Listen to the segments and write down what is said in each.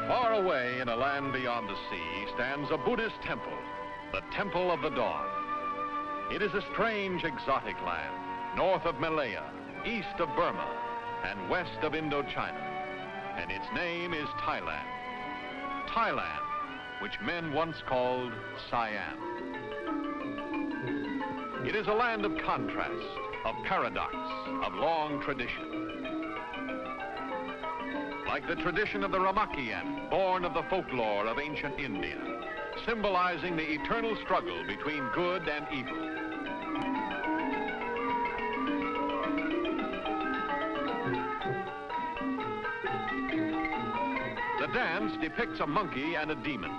Far away in a land beyond the sea stands a Buddhist temple, the Temple of the Dawn. It is a strange, exotic land, north of Malaya, east of Burma, and west of Indochina. And its name is Thailand. Thailand, which men once called Siam. It is a land of contrast, of paradox, of long tradition. Like the tradition of the Ramakian, born of the folklore of ancient India, symbolizing the eternal struggle between good and evil. The dance depicts a monkey and a demon,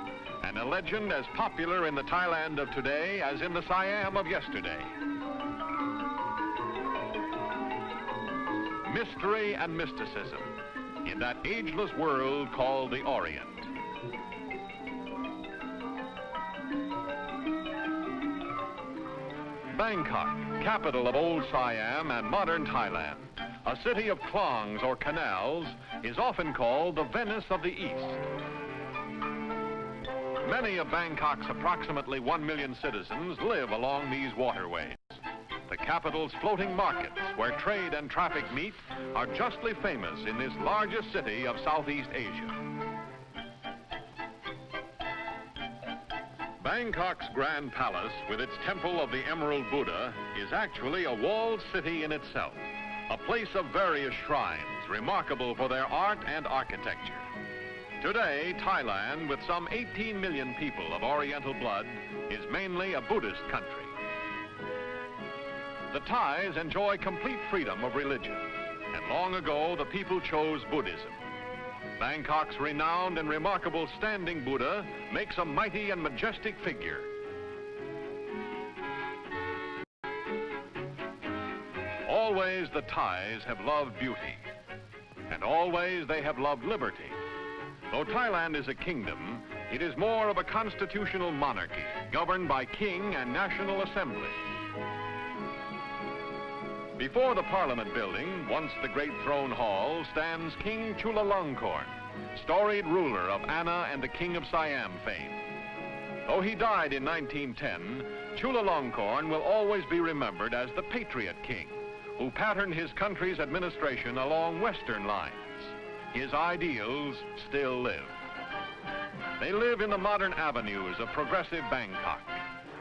and a legend as popular in the Thailand of today as in the Siam of yesterday. Mystery and mysticism in that ageless world called the Orient. Bangkok, capital of old Siam and modern Thailand, a city of klongs or canals, is often called the Venice of the East. Many of Bangkok's approximately 1 million citizens live along these waterways. The capital's floating markets, where trade and traffic meet, are justly famous in this largest city of Southeast Asia. Bangkok's Grand Palace, with its Temple of the Emerald Buddha, is actually a walled city in itself, a place of various shrines, remarkable for their art and architecture. Today, Thailand, with some 18 million people of Oriental blood, is mainly a Buddhist country. The Thais enjoy complete freedom of religion, and long ago the people chose Buddhism. Bangkok's renowned and remarkable standing Buddha makes a mighty and majestic figure. Always the Thais have loved beauty, and always they have loved liberty. Though Thailand is a kingdom, it is more of a constitutional monarchy, governed by king and national assembly. Before the Parliament building, once the great throne hall, stands King Chulalongkorn, storied ruler of Anna and the King of Siam fame. Though he died in 1910, Chulalongkorn will always be remembered as the Patriot King, who patterned his country's administration along Western lines. His ideals still live. They live in the modern avenues of progressive Bangkok,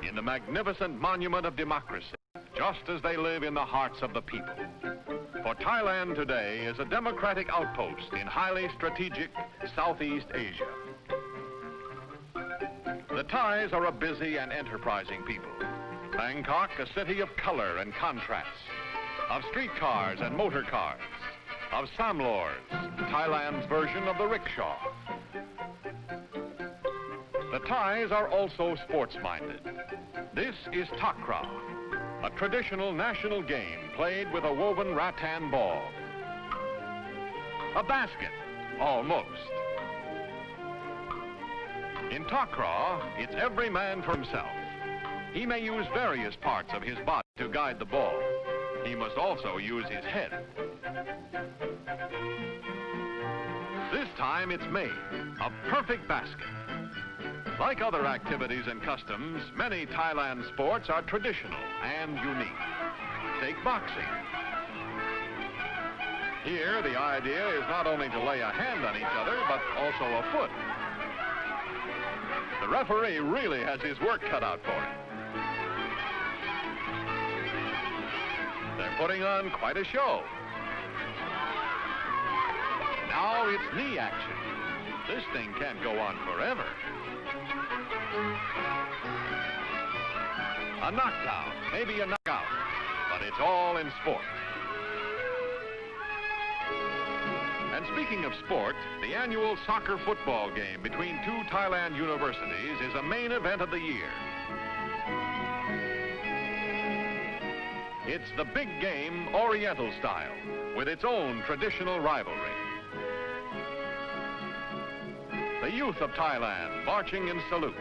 in the magnificent monument of democracy, just as they live in the hearts of the people. For Thailand today is a democratic outpost in highly strategic Southeast Asia. The Thais are a busy and enterprising people. Bangkok, a city of color and contrast, of streetcars and motor cars, of samlors, Thailand's version of the rickshaw. The Thais are also sports-minded. This is takra, a traditional national game played with a woven rattan ball. A basket, almost. In takra, it's every man for himself. He may use various parts of his body to guide the ball. He must also use his head. This time it's made, a perfect basket. Like other activities and customs, many Thailand sports are traditional and unique. Take boxing. Here, the idea is not only to lay a hand on each other, but also a foot. The referee really has his work cut out for him. They're putting on quite a show. Now it's knee action. This thing can't go on forever. A knockdown, maybe a knockout, but it's all in sport. And speaking of sport, the annual soccer football game between two Thailand universities is a main event of the year. It's the big game Oriental style, with its own traditional rivalry. The youth of Thailand marching in salute,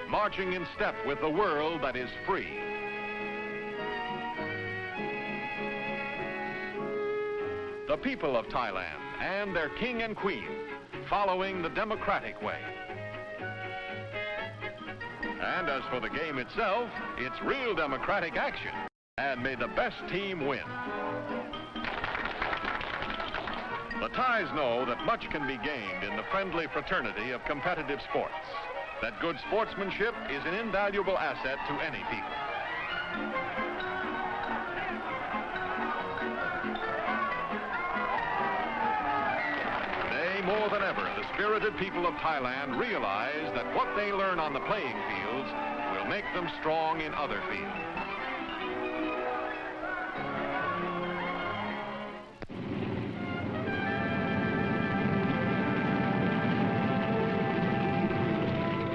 marching in step with the world that is free. The people of Thailand and their king and queen, following the democratic way. And as for the game itself, it's real democratic action. And may the best team win. The Thais know that much can be gained in the friendly fraternity of competitive sports, that good sportsmanship is an invaluable asset to any people. Today, more than ever, the spirited people of Thailand realize that what they learn on the playing fields will make them strong in other fields.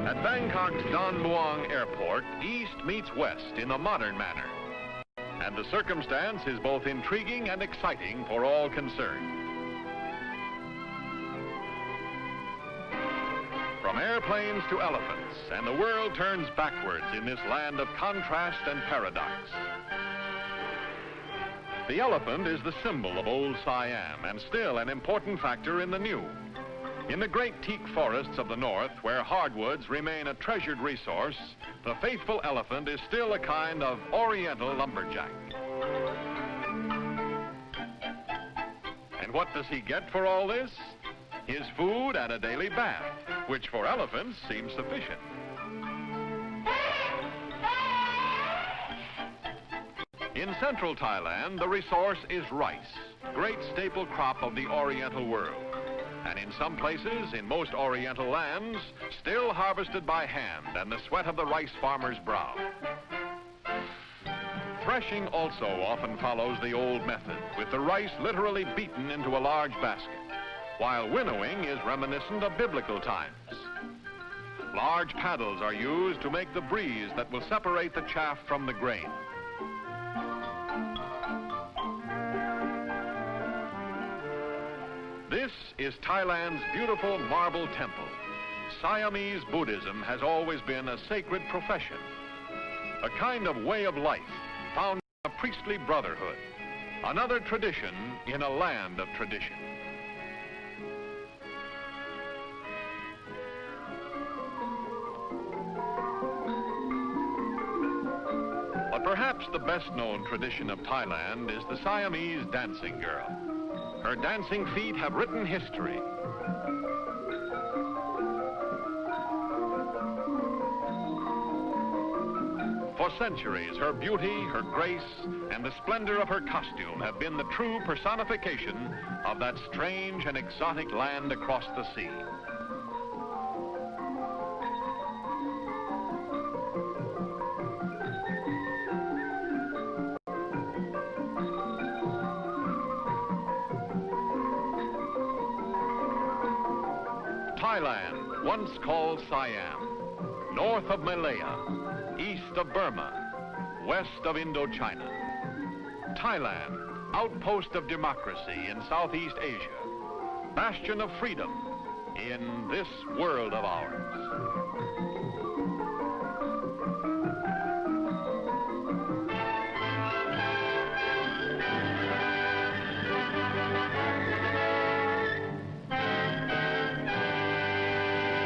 At Bangkok's Dunhuang airport, east meets west in a modern manner. And the circumstance is both intriguing and exciting for all concerned. From airplanes to elephants, and the world turns backwards in this land of contrast and paradox. The elephant is the symbol of old Siam, and still an important factor in the new. In the great teak forests of the north, where hardwoods remain a treasured resource, the faithful elephant is still a kind of oriental lumberjack. And what does he get for all this? His food and a daily bath, which for elephants seems sufficient. In central Thailand, the resource is rice, great staple crop of the Oriental world. And in some places, in most Oriental lands, still harvested by hand and the sweat of the rice farmer's brow. Threshing also often follows the old method, with the rice literally beaten into a large basket, while winnowing is reminiscent of biblical times. Large paddles are used to make the breeze that will separate the chaff from the grain. This is Thailand's beautiful marble temple. Siamese Buddhism has always been a sacred profession, a kind of way of life found in a priestly brotherhood, another tradition in a land of tradition. But perhaps the best-known tradition of Thailand is the Siamese dancing girl. Her dancing feet have written history. For centuries, her beauty, her grace, and the splendor of her costume have been the true personification of that strange and exotic land across the sea. Thailand, once called Siam, north of Malaya, east of Burma, west of Indochina. Thailand, outpost of democracy in Southeast Asia, bastion of freedom in this world of ours.